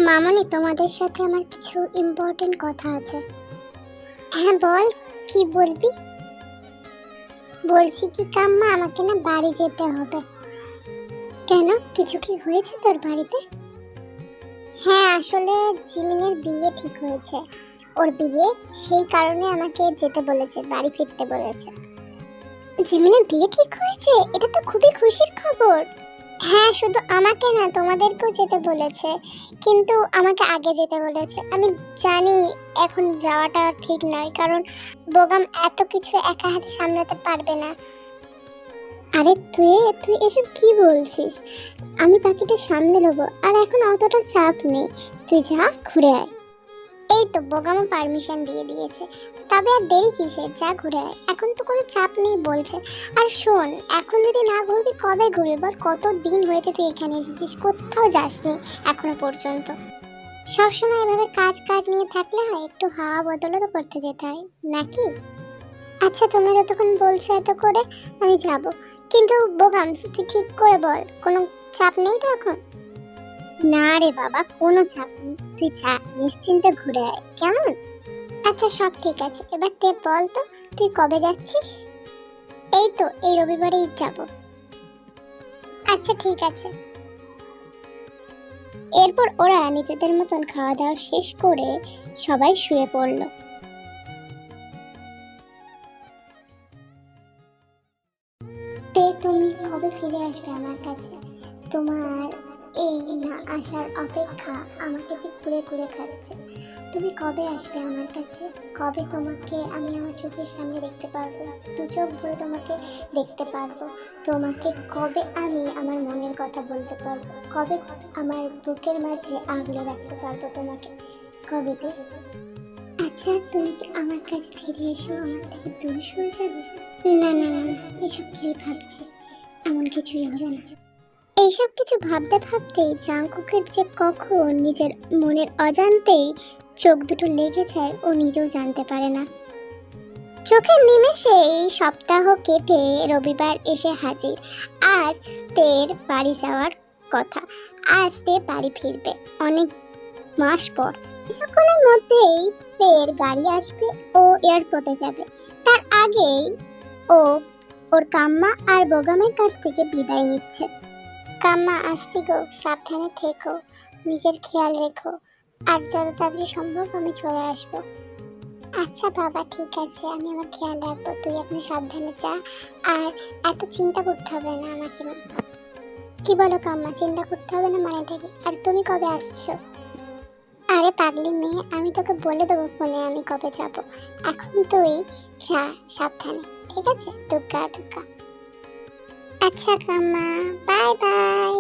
মামনি, তোমাদের সাথে আমার কিছু ইম্পর্টেন্ট কথা আছে। হ্যাঁ বল, কি বলবি? বলছি কি কাম্মা, আমাকে না বাড়ি যেতে হবে। কেন, কিছু কি হয়েছে তোর বাড়িতে? হ্যাঁ, আসলে জিমিনের বিয়ে ঠিক হয়েছে, ওর বিয়ে, সেই কারণে আমাকে যেতে বলেছে, বাড়ি ফিরতে বলেছে। জিমিনের বিয়ে ঠিক হয়েছে? এটা তো খুবই খুশির খবর। হ্যাঁ, শুধু আমাকে না, তোমাদেরকেও যেতে বলেছে, কিন্তু আমাকে আগে যেতে বলেছে। আমি জানি এখন যাওয়াটা ঠিক নয়, কারণ বোগাম এত কিছু একা হাতে সামলাতে পারবে না। আরে তুই তুই এসব কি বলছিস? আমি বাকিটা সামলে নেবো, আর এখন অতটা চাপ নেই। তুই যা, ঘুরে আয়। এই তো বোগামও পারমিশন দিয়ে দিয়েছে, তবে আর দেরি কিসের, যা ঘুরে আয়, এখন তো কোনো চাপ নেই বলছে। আর শোন, এখন যদি না ঘুরবি কবে ঘুরবি বল? কত দিন হয়েছে তুই এখানে এসেছিস, কোথাও যাসনি এখনো পর্যন্ত। সবসময় এভাবে কাজ কাজ নিয়ে থাকলে হয়? একটু হাওয়া বদলও তো করতে যেতে হয় নাকি? আচ্ছা, তোমরা যতক্ষণ বলছো এত করে, আমি যাব। কিন্তু বোগাম, তুই ঠিক করে বল, কোনো চাপ নেই তো এখন? না রে বাবা, কোনো চাপ নেই, তুই যা, নিশ্চিন্তে ঘুরে আয়, কেমন? আচ্ছা, সব ঠিক আছে, এবার তে বল তো, তুই কবে যাচ্ছিস? এই তো এই রবিবারেই যাব। আচ্ছা ঠিক আছে। এরপর ওরা নিজেদের মতন খাওয়া দাওয়া শেষ করে সবাই শুয়ে পড়ল। তে, তুমি কবে ফিরে আসবে আমার কাছে? তোমার এই না আসার অপেক্ষা আমাকে যে কুড়ে কুড়ে খাচ্ছে। তুমি কবে আসবে আমার কাছে? কবে তোমাকে আমি আমার চোখের সামনে দেখতে পারবো, দু চোখ ভরে তোমাকে দেখতে পারবো? তোমাকে কবে আমি আমার মনের কথা বলতে পারবো? কবে আমার বুকের মাঝে আগলে রাখতে পারবো তোমাকে? কবে তে? আচ্ছা, তুমি কি আমার কাছে ফিরে এসো, আমার থেকে দূরে সরে যাবে? না না না না, এসব কি ভাবছি, এমন কিছুই হবে না। এইসব কিছু ভাবতে ভাবতেই জাংকুকের যে কখন নিজের মনের অজান্তেই চোখ দুটো লেগে যায়, ও নিজেও জানতে পারে না। চোখের নিমেষেই সপ্তাহ কেটে রবিবার এসে হাজির। আজ তের বাড়ি যাওয়ার কথা, আজ তে বাড়ি ফিরবে অনেক মাস পর। কিছুক্ষণের মধ্যেই তের গাড়ি আসবে, ও এয়ারপোর্টে যাবে। তার আগেই ও ওর কাম্মা আর বোগামের কাছ থেকে বিদায় নিচ্ছে। কাম্মা, আসছি গো, সাবধানে থেকো, নিজের খেয়াল রেখো, আর যত তাড়াতাড়ি সম্ভব আমি চলে আসবো। আচ্ছা বাবা, ঠিক আছে, আমি আমার খেয়াল রাখবো, তুই আপনি সাবধানে যা, আর এত চিন্তা করতে হবে না আমাকে নিয়ে। কি বলো কাম্মা, চিন্তা করতে হবে না মানেটা কি? আর তুমি কবে আসছো? আরে পাগলি মেয়ে, আমি তোকে বলে দেবো ফোনে আমি কবে যাব। এখন তুই যা সাবধানে, ঠিক আছে? দুগ্গা দুগ্গা। আচ্ছা কাম্মা, বাই বাই।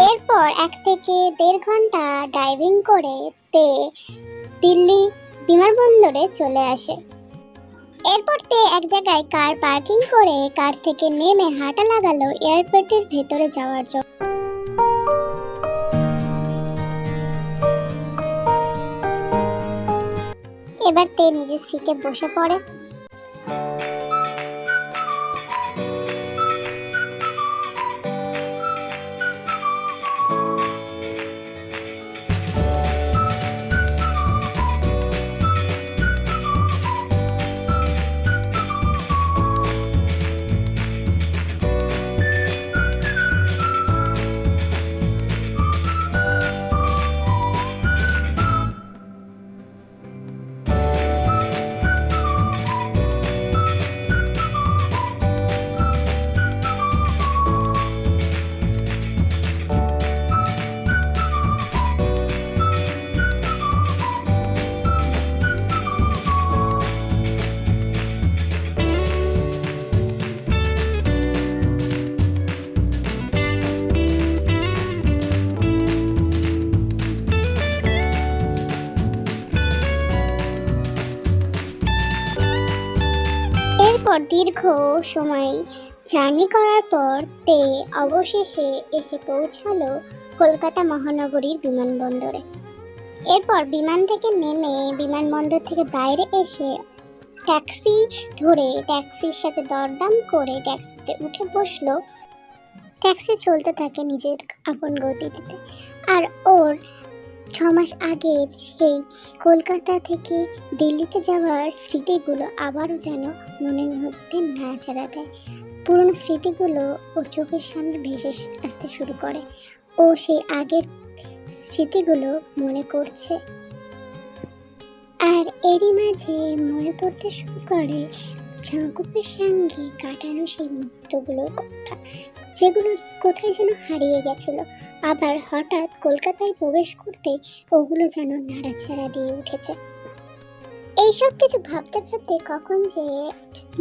এরপর 1 থেকে 1.5 ঘন্টা ড্রাইভিং করে তে দিল্লি বিমানবন্দরে চলে আসে। এরপর তে এক জায়গায় কার পার্কিং করে কার থেকে নেমে হাঁটা লাগালো এয়ারপোর্টের ভেতরে যাওয়ার জন্য। এবার তে নিজের সিটে বসে পড়ে। দীর্ঘ সময় জার্নি করার পর তে অবশেষে এসে পৌঁছালো কলকাতা মহানগরীর বিমানবন্দরে। এরপর বিমান থেকে নেমে বিমানবন্দর থেকে বাইরে এসে ট্যাক্সি ধরে ট্যাক্সির সাথে দরদাম করে ট্যাক্সিতে উঠে বসলো। ট্যাক্সি চলতে থাকে নিজের আপন গতিতে। আর ওর 6 মাস আগের সেই কলকাতা থেকে দিল্লিতে যাওয়ার স্মৃতিগুলো আবারও যেন মনের মধ্যে নাড়াচাড়া দেয়। পুরনো স্মৃতিগুলো ওর চোখের সামনে ভেসে আসতে শুরু করে। ও সেই আগের স্মৃতিগুলো মনে করছে। আর এরই মাঝে মনে পড়তে শুরু করে জাঙ্কুকের সঙ্গে কাটানো সেই মুহূর্তগুলোর কথা, যেগুলো কোথায় যেন হারিয়ে গেছিল। আবার হঠাৎ কলকাতায় প্রবেশ করতে ওগুলো যেন নাড়াচাড়া দিয়ে উঠেছে। এইসব কিছু ভাবতে ভাবতে কখন যে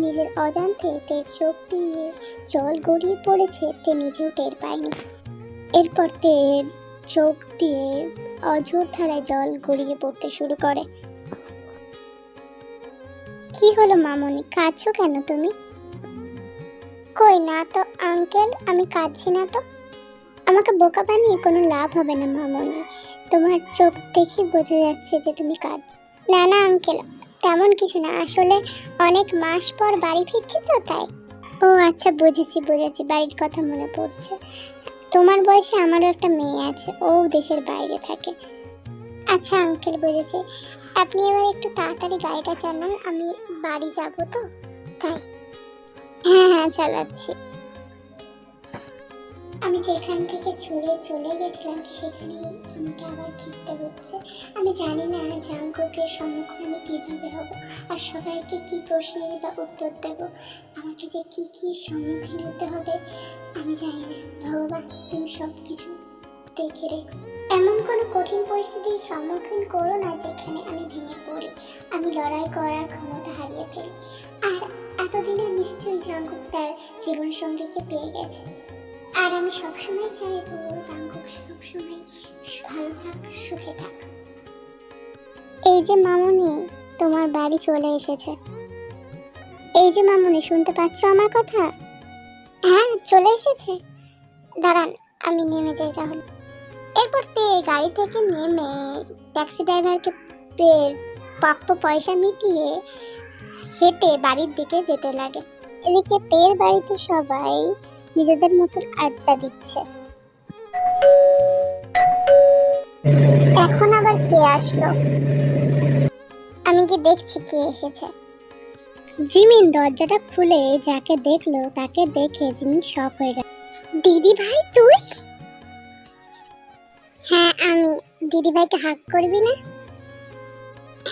নিজের অজান্তে তে চোখ দিয়ে জল গড়িয়ে পড়েছে তে নিজেও টের পায়নি। এরপর তে চোখ দিয়ে অঝোর ধারায় জল গড়িয়ে পড়তে শুরু করে। কি হলো মামনি, কাঁদছো কেন তুমি? কই না তো আঙ্কেল, আমি কাঁদছি না তো। আমাকে বোকা বানিয়ে কোনো লাভ হবে না মামনি, তোমার চোখ দেখে বোঝা যাচ্ছে যে তুমি কাঁদছো। না না আঙ্কেল, তেমন কিছু না, আসলে অনেক মাস পর বাড়ি ফিরছি তো তাই। ও আচ্ছা, বুঝেছি, বাড়ির কথা মনে পড়ছে। তোমার বয়সে আমারও একটা মেয়ে আছে, ও দেশের বাইরে থাকে। আচ্ছা আঙ্কেল, বুঝেছি। আপনি এবার একটু তাড়াতাড়ি গাড়িটা চালান, আমি বাড়ি যাব তো তাই। হ্যাঁ হ্যাঁ চালাচ্ছি। আমি যেখান থেকে ছুড়ে চলে গেছিলাম সেখানেই আমাকে আবার ফিরতে হচ্ছে। আমি জানি না জাঙ্কুকের সম্মুখীন আমি কীভাবে হব, আর সবাইকে কী প্রশ্নের বা উত্তর দেব, আমাকে যে কী কী সম্মুখীন হতে হবে আমি জানি না। ভগবান তুমি সব কিছু দেখে রেখো। এমন কোনো কঠিন পরিস্থিতির সম্মুখীন করো না যেখানে আমি ভেঙে পড়ি, আমি লড়াই করার ক্ষমতা হারিয়ে ফেলি। আর এতদিনে নিশ্চয়ই জাঙ্কুক তার জীবনসঙ্গীকে পেয়ে গেছে, আর আমি সবসময় চাইবো জাঙ্কুক সবসময় ভালো থাক, সুখে থাক। এই যে মামুনি, তোমার বাড়ি চলে এসেছে। এই যে মামুনি, শুনতে পাচ্ছ আমার কথা? হ্যাঁ চলে এসেছে, দাঁড়ান আমি নেমে যাই তাহলে। এরপর গাড়ি থেকে নেমে ট্যাক্সি ড্রাইভারকে প্রাপ্য পয়সা মিটিয়ে হেঁটে বাড়ির দিকে যেতে লাগে। এদিকে তের বাড়িতে সবাই নিজেদের মতন আড্ডা দিচ্ছে। এখন আবার কে আসলো? আমি কি দেখছি কে এসেছে। জিমিন দরজাটা খুলে যাকে দেখলো তাকে দেখে জিমিন শক হয়ে গেল। দিদি ভাই তুই? হ্যাঁ আমি। দিদি ভাইকে হাক করবি না?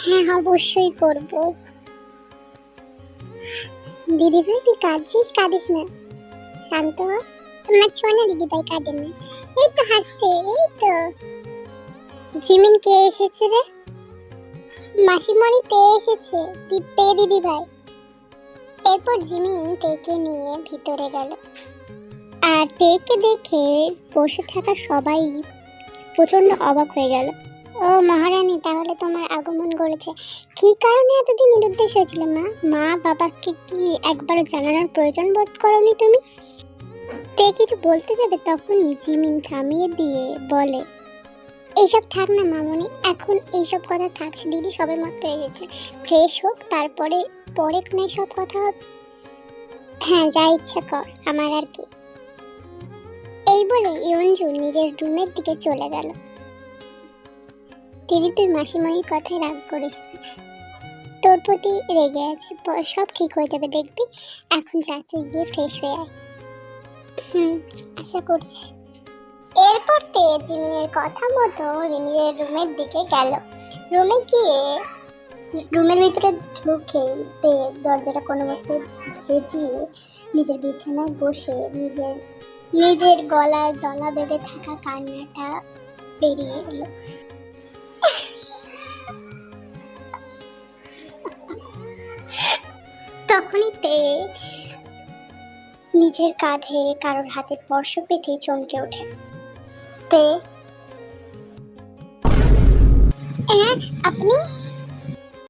হ্যাঁ অবশ্যই করব। দিদি ভাই তুই কাঁদছিস? কাঁদিস না, শান্ত হ। আমার ছোনা দিদি ভাই কাঁদে না, এই তো হাসছে। এই তো জিমিন, কে এসেছে রে? মাসিমণি তে এসেছে, তে দিদি ভাই। এরপর জিমিন তেকে নিয়ে ভিতরে গেল। আর তেকে দেখে বসে থাকা সবাই প্রচন্ড অবাক হয়ে গেল। ও মহারানী, তাহলে তোমার আগমন করেছে। কি কারণে এতদিন নিরুদ্দেশ হয়েছিল মা? মা বাবাকে কি একবার জানানোর প্রয়োজন বোধ করোনি তুমি? তে কিছু বলতে যাবে তখনই জিমিন থামিয়ে দিয়ে বলে, এইসব থাক না মামনি, এখন এইসব কথা থাক। দিদি সবে মাত্র এসেছে, ফ্রেশ হোক, তারপরে পরে না সব কথা হবে। হ্যাঁ যা ইচ্ছা কর, আমার আর কি। এই বলে ইয়ঞ্জু নিজের রুমের দিকে চলে গেল। দিদি তুই মাসিমণির কথায় রাগ করিস, তোর প্রতি রেগে আছে, সব ঠিক হয়ে যাবে দেখবি। এখন যাচ্ছে, গিয়ে ফ্রেশ হয়ে আয়। আশা করছি। এরপর তে জিমিনের কথা মতো নিজের রুমের দিকে গেল। রুমে গিয়ে রুমের ভিতরে ঢুকে তে দরজাটা কোনো মতে ভেজিয়ে নিজের বিছানায় বসে নিজের গলায় দলা বেঁধে থাকা কান্নাটা বেরিয়ে এলো। তখনই তে নিজের কাঁধে কারোর হাতে স্পর্শ পেতে চমকে ওঠে। তে, আপনি?